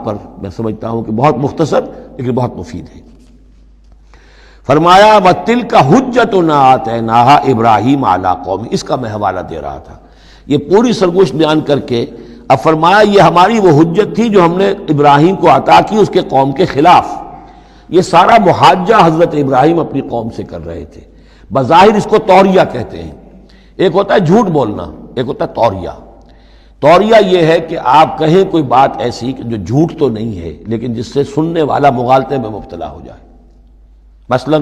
پر میں سمجھتا ہوں کہ بہت مختصر لیکن بہت مفید ہے۔ فرمایا وَتِلْكَ حُجَّتُنَا آتَيْنَاهَا إِبْرَاهِيمَ عَلَىٰ قَوْمِهِ، اس کا میں حوالہ دے رہا تھا۔ یہ پوری سرگوشت بیان کر کے اب فرمایا یہ ہماری وہ حجت تھی جو ہم نے ابراہیم کو عطا کی اس کے قوم کے خلاف۔ یہ سارا محاجہ حضرت ابراہیم اپنی قوم سے کر رہے تھے۔ بظاہر اس کو توریہ کہتے ہیں، ایک ہوتا ہے جھوٹ بولنا، ایک ہوتا ہے توریہ۔ توریہ یہ ہے کہ آپ کہیں کوئی بات ایسی کہ جو جھوٹ تو نہیں ہے لیکن جس سے سننے والا مغالطے میں مبتلا ہو جائے۔ مثلا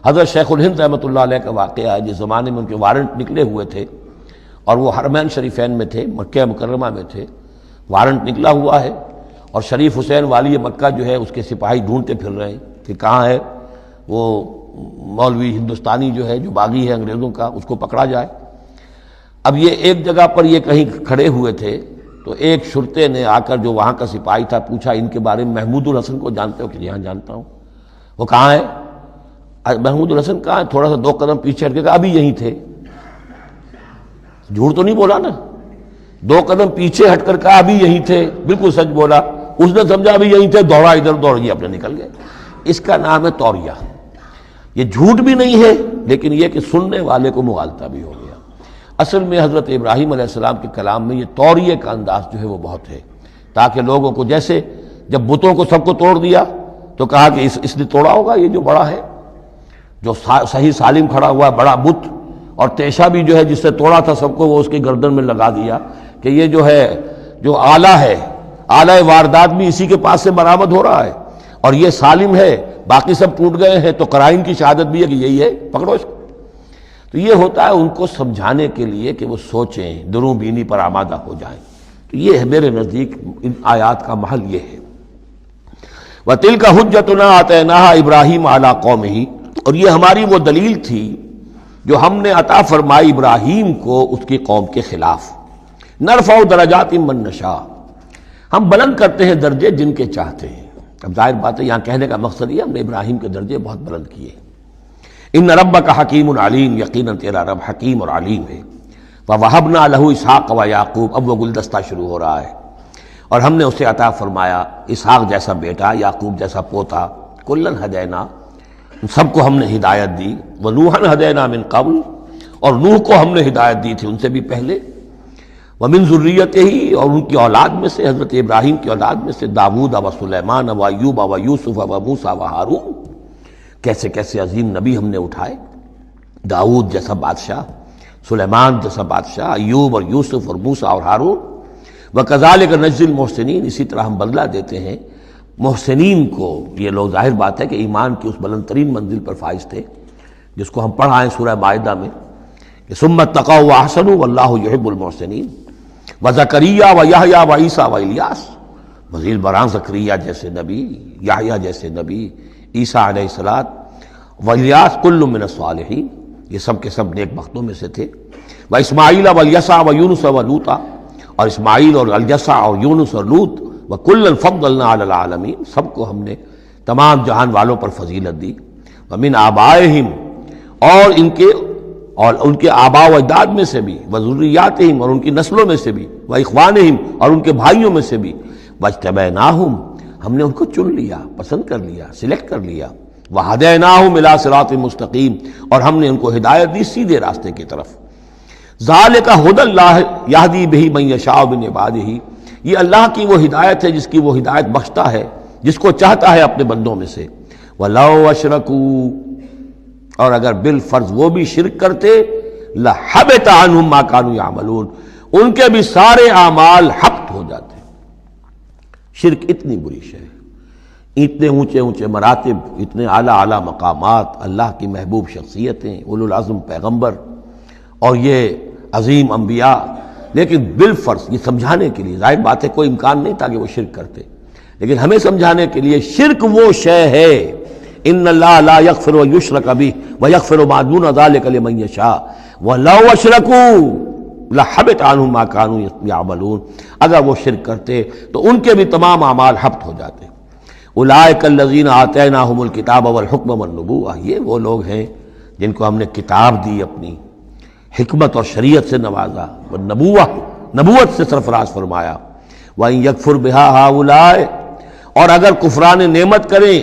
حضرت شیخ الہند رحمۃ اللہ علیہ کا واقعہ ہے، جس زمانے میں ان کے وارنٹ نکلے ہوئے تھے اور وہ حرمین شریفین میں تھے، مکہ مکرمہ میں تھے، وارنٹ نکلا ہوا ہے اور شریف حسین والی مکہ جو ہے اس کے سپاہی ڈھونڈتے پھر رہے ہیں کہ کہاں ہے وہ مولوی ہندوستانی جو ہے جو باغی ہے انگریزوں کا، اس کو پکڑا جائے۔ اب یہ ایک جگہ پر یہ کہیں کھڑے ہوئے تھے تو ایک شرطے نے آ کر جو وہاں کا سپاہی تھا پوچھا ان کے بارے میں محمود الحسن کو جانتے ہو؟ کہ یہاں جانتا ہوں۔ وہ کہاں ہے؟ محمود الحسن کہاں ہے؟ تھوڑا سا 2 قدم پیچھے ہٹ کے کہا ابھی یہیں تھے۔ جھوٹ تو نہیں بولا نا، 2 قدم پیچھے ہٹ کر کہا ابھی یہیں تھے، بالکل سچ بولا۔ اس نے سمجھا ابھی یہیں تھے، دوڑا ادھر دوڑ گیا، اپنے نکل گئے۔ اس کا نام ہے توریہ۔ یہ جھوٹ بھی نہیں ہے لیکن یہ کہ سننے والے کو مغالطہ بھی ہو گیا۔ اصل میں حضرت ابراہیم علیہ السلام کے کلام میں یہ توریہ کا انداز جو ہے وہ بہت ہے، تاکہ لوگوں کو جیسے جب بتوں کو سب کو توڑ دیا تو کہا کہ اس نے توڑا ہوگا، یہ جو بڑا ہے، جو صحیح سالم کھڑا ہوا ہے بڑا بت، اور تیشہ بھی جو ہے جس سے توڑا تھا سب کو وہ اس کی گردن میں لگا دیا کہ یہ جو ہے جو آلہ ہے، آلہ واردات بھی اسی کے پاس سے برآمد ہو رہا ہے، اور یہ سالم ہے، باقی سب ٹوٹ گئے ہیں، تو قرائن کی شہادت بھی ہے کہ یہی ہے، پکڑو اس کو۔ تو یہ ہوتا ہے ان کو سمجھانے کے لیے کہ وہ سوچیں، دروں بینی پر آمادہ ہو جائیں۔ تو یہ ہے میرے نزدیک ان آیات کا محل یہ ہے۔ وَتِلْكَ حُجَّتُنَا آتَيْنَاهَا إِبْرَاهِيمَ عَلَىٰ قَوْمِهِ، اور یہ ہماری وہ دلیل تھی جو ہم نے عطا فرمائی ابراہیم کو اس کی قوم کے خلاف۔ نرفع درجات من نشاء، ہم بلند کرتے ہیں درجے جن کے چاہتے ہیں۔ اب ظاہر بات ہے یہاں کہنے کا مقصد یہ ہم نے ابراہیم کے درجے بہت بلند کیے۔ ان ربک حکیم علیم، یقیناً تیرا رب حکیم اور علیم ہے۔ وَوَهَبْنَا لَهُ اسحاق وَيَعْقُوبَ، اب وہ گلدستہ شروع ہو رہا ہے، اور ہم نے اسے عطا فرمایا اسحاق جیسا بیٹا، یعقوب جیسا پوتا، کلن ہدینا، سب کو ہم نے ہدایت دی، وَنُوحًا ہدینا من قبل، اور نوح کو ہم نے ہدایت دی تھی ان سے بھی پہلے، ومن ذریتہ، اور ان کی اولاد میں سے، حضرت ابراہیم کی اولاد میں سے، داود و سلیمان و ایوب و یوسف و موسیٰ و ہارون، کیسے کیسے عظیم نبی ہم نے اٹھائے، داود جیسا بادشاہ، سلیمان جیسا بادشاہ، ایوب اور یوسف اور موسیٰ اور ہارون، وَكَذَلِكَ نَجْزِي الْمُحْسِنِينَ، اسی طرح ہم بدلہ دیتے ہیں محسنین کو۔ یہ لوگ ظاہر بات ہے کہ ایمان کی اس بلند ترین منزل پر فائز تھے جس کو ہم پڑھا ہے سورہ مائدہ میں کہ ثم اتقوا واحسنوا واللہ یحب المحسنین، وزکریا ویحییٰ وعیسیٰ والیاس، مزید برآں زکریا جیسے نبی، یحییٰ جیسے نبی، عیسیٰ علیہ السلام، والیاس کل من الصالحین، یہ سب کے سب نیک بختوں میں سے تھے، واسماعیل والیسع ویونس ولوطا، اور اسماعیل اور الیسع اور یونس اور لوط، وکلا فضلنا علی العالمین، سب کو ہم نے تمام جہان والوں پر فضیلت دی، ومن آبائہم، اور ان کے آباء و اجداد میں سے بھی، وذریاتہم، اور ان کی نسلوں میں سے بھی، واخوانہم، اور ان کے بھائیوں میں سے بھی، واجتبیناہم، ہم نے ان کو چن لیا، پسند کر لیا، سلیکٹ کر لیا، وہدیناہم الی صراط مستقیم، اور ہم نے ان کو ہدایت دی سیدھے راستے کی طرف۔ ذالک ھدی اللہ یہدی بہ من یشاء من عبادہ، یہ اللہ کی وہ ہدایت ہے جس کی وہ ہدایت بخشتا ہے جس کو چاہتا ہے اپنے بندوں میں سے۔ وَلَوْ أَشْرَكُوا، اور اگر بالفرض وہ بھی شرک کرتے، لَحَبِطَ عَنْهُمْ مَا كَانُوا يَعْمَلُونَ، ان کے بھی سارے اعمال حبط ہو جاتے۔ شرک اتنی بری شے ہے، اتنے اونچے اونچے مراتب، اتنے اعلیٰ اعلیٰ مقامات، اللہ کی محبوب شخصیتیں، اولو العزم پیغمبر اور یہ عظیم انبیاء، لیکن بالفرض یہ سمجھانے کے لیے، ظاہر بات ہے کوئی امکان نہیں تھا کہ وہ شرک کرتے، لیکن ہمیں سمجھانے کے لیے شرک وہ شے ہے، ان اللہ لا یغفر یشرک بہ ویغفر ما دون ذلک لمن یشاء ولو اشرکوا لحبط عنہم ما كانوا یعملون، اگر وہ شرک کرتے تو ان کے بھی تمام اعمال حبط ہو جاتے۔ اولئک الذین آتیناہم الکتاب والحکم والنبوۃ، یہ وہ لوگ ہیں جن کو ہم نے کتاب دی، اپنی حکمت اور شریعت سے نوازا، نبوت سے سرفراز فرمایا، وَإِن يَكْفُرْ بِهَا هَؤُلَاءِ، اور اگر کفران نعمت کریں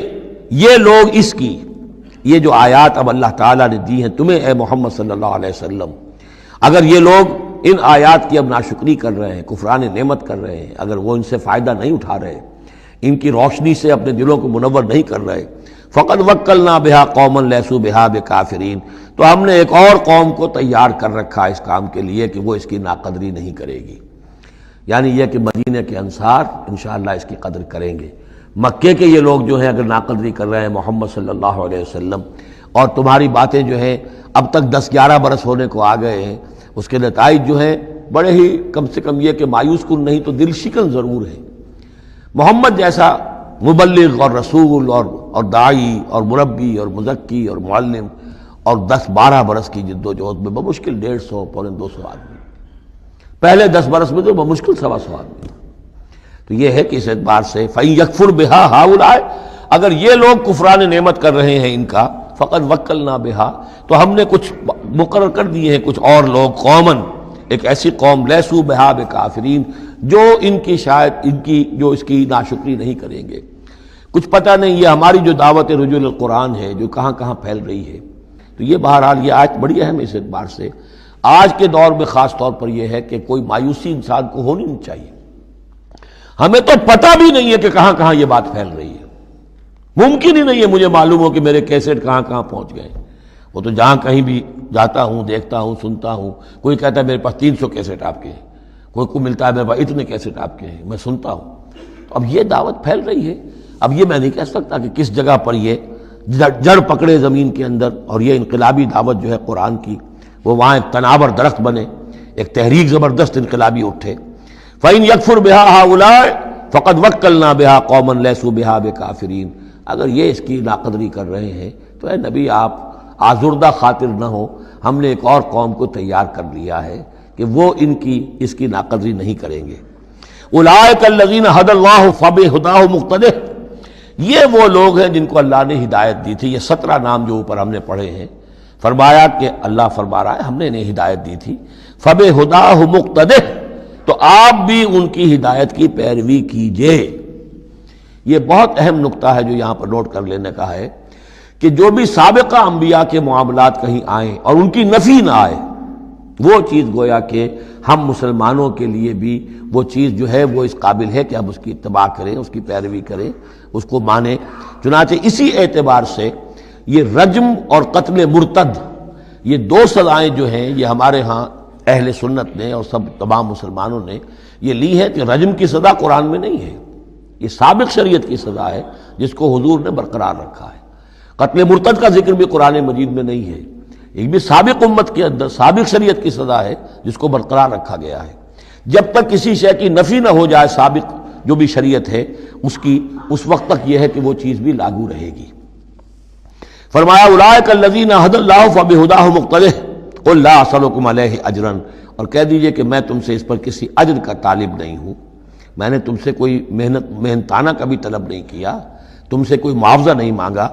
یہ لوگ اس کی، یہ جو آیات اب اللہ تعالیٰ نے دی ہیں تمہیں اے محمد صلی اللہ علیہ وسلم، اگر یہ لوگ ان آیات کی اب ناشکری کر رہے ہیں، کفران نعمت کر رہے ہیں، اگر وہ ان سے فائدہ نہیں اٹھا رہے، ان کی روشنی سے اپنے دلوں کو منور نہیں کر رہے، فقد وکلنا بہا قوما لیسوا بہا بکافرین، تو ہم نے ایک اور قوم کو تیار کر رکھا اس کام کے لیے کہ وہ اس کی ناقدری نہیں کرے گی، یعنی یہ کہ مدینہ کے انصار انشاءاللہ اس کی قدر کریں گے۔ مکے کے یہ لوگ جو ہیں اگر ناقدری کر رہے ہیں محمد صلی اللہ علیہ وسلم، اور تمہاری باتیں جو ہیں اب تک 10-11 برس ہونے کو آ گئے ہیں، اس کے نتائج جو ہیں بڑے ہی کم سے کم یہ کہ مایوس کن نہیں تو دل شکن ضرور ہے۔ محمد جیسا مبلغ اور رسول اور داعی اور مربی اور مزکی اور معلم، اور 10-12 برس کی جد و جہد میں بمشکل 150 پونے 200 آدمی، پہلے 10 برس میں تو بمشکل 125 آدمی۔ تو یہ ہے کہ اس اعتبار سے فَإِن يَكْفُرْ بِهَا هَؤُلَاءِ، اگر یہ لوگ کفران نعمت کر رہے ہیں ان کا، فقد وکلنا بہا، تو ہم نے کچھ مقرر کر دیے ہیں کچھ اور لوگ، قومن، ایک ایسی قوم، لیسوا بہا بکافرین، جو ان کی شاید ان کی جو اس کی ناشکری نہیں کریں گے۔ کچھ پتہ نہیں یہ ہماری جو دعوت رجوع القرآن ہے جو کہاں کہاں پھیل رہی ہے، تو یہ بہرحال یہ آیت بڑی اہم ہے اس اعتبار سے۔ آج کے دور میں خاص طور پر یہ ہے کہ کوئی مایوسی انسان کو ہونی نہیں چاہیے، ہمیں تو پتہ بھی نہیں ہے کہ کہاں کہاں یہ بات پھیل رہی ہے، ممکن ہی نہیں ہے مجھے معلوم ہو کہ میرے کیسٹ کہاں کہاں پہنچ گئے۔ وہ تو جہاں کہیں بھی جاتا ہوں، دیکھتا ہوں، سنتا ہوں، کوئی کہتا ہے میرے پاس 300 کیسٹ آپ کے ہیں، کوئی کو ملتا ہے میرے پاس اتنے کیسٹ آپ کے ہیں، میں سنتا ہوں۔ تو اب یہ دعوت پھیل رہی ہے، اب یہ میں نہیں کہہ سکتا کہ کس جگہ پر یہ جڑ پکڑے زمین کے اندر، اور یہ انقلابی دعوت جو ہے قرآن کی وہ وہاں ایک تناور درخت بنے، ایک تحریک زبردست انقلابی اٹھے۔ فَإِن يَكْفُرْ بِهَا هَؤُلَاءِ فَقَدْ وَكَّلْنَا بِهَا قَوْمًا لَيْسُوا بِهَا بِكَافِرِينَ، اگر یہ اس کی ناقدری کر رہے ہیں تو اے نبی آپ آزردہ خاطر نہ ہو، ہم نے ایک اور قوم کو تیار کر لیا ہے کہ وہ اس کی ناقدری نہیں کریں گے۔ اولئک الذین ھدی اللہ فبہداہ مقتدہ، یہ وہ لوگ ہیں جن کو اللہ نے ہدایت دی تھی۔ یہ 17 نام جو اوپر ہم نے پڑھے ہیں، فرمایا کہ اللہ فرما رہا ہے ہم نے انہیں ہدایت دی تھی، فبہداہ مقتدہ، تو آپ بھی ان کی ہدایت کی پیروی کیجئے۔ یہ بہت اہم نقطہ ہے جو یہاں پر نوٹ کر لینے کا ہے کہ جو بھی سابقہ انبیاء کے معاملات کہیں آئیں اور ان کی نفی نہ آئے، وہ چیز گویا کہ ہم مسلمانوں کے لیے بھی وہ چیز جو ہے وہ اس قابل ہے کہ ہم اس کی اتباع کریں، اس کی پیروی کریں، اس کو مانیں۔ چنانچہ اسی اعتبار سے یہ رجم اور قتل مرتد، یہ 2 سزائیں جو ہیں یہ ہمارے ہاں اہل سنت نے اور سب تمام مسلمانوں نے یہ لی ہے کہ رجم کی سزا قرآن میں نہیں ہے، یہ سابق شریعت کی سزا ہے جس کو حضور نے برقرار رکھا ہے۔ قتل مرتد کا ذکر بھی قرآن مجید میں نہیں ہے، ایک بھی سابق امت کے اندر سابق شریعت کی سزا ہے جس کو برقرار رکھا گیا ہے۔ جب تک کسی شے کی نفی نہ ہو جائے سابق جو بھی شریعت ہے اس کی، اس وقت تک یہ ہے کہ وہ چیز بھی لاگو رہے گی۔ فرمایا اولئک الذین ھدی اللہ فبہداہ مقتدہ قل لا اسألکم علیہ اجرا، اور کہہ دیجئے کہ میں تم سے اس پر کسی اجر کا طالب نہیں ہوں، میں نے تم سے کوئی محنتانہ کبھی طلب نہیں کیا، تم سے کوئی معاوضہ نہیں مانگا۔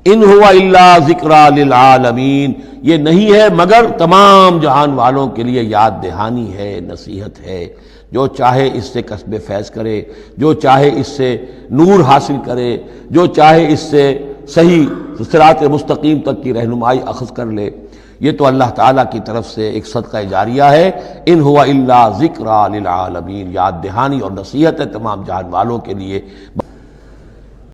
ان ہوا الا ذکریٰ للعالمین، یہ نہیں ہے مگر تمام جہان والوں کے لیے یاد دہانی ہے، نصیحت ہے۔ جو چاہے اس سے کسب فیض کرے، جو چاہے اس سے نور حاصل کرے، جو چاہے اس سے صحیح صراط مستقیم تک کی رہنمائی اخذ کر لے، یہ تو اللہ تعالیٰ کی طرف سے ایک صدقہ جاریہ ہے۔ ان ہوا الا ذکریٰ للعالمین، یاد دہانی اور نصیحت ہے تمام جہان والوں کے لیے۔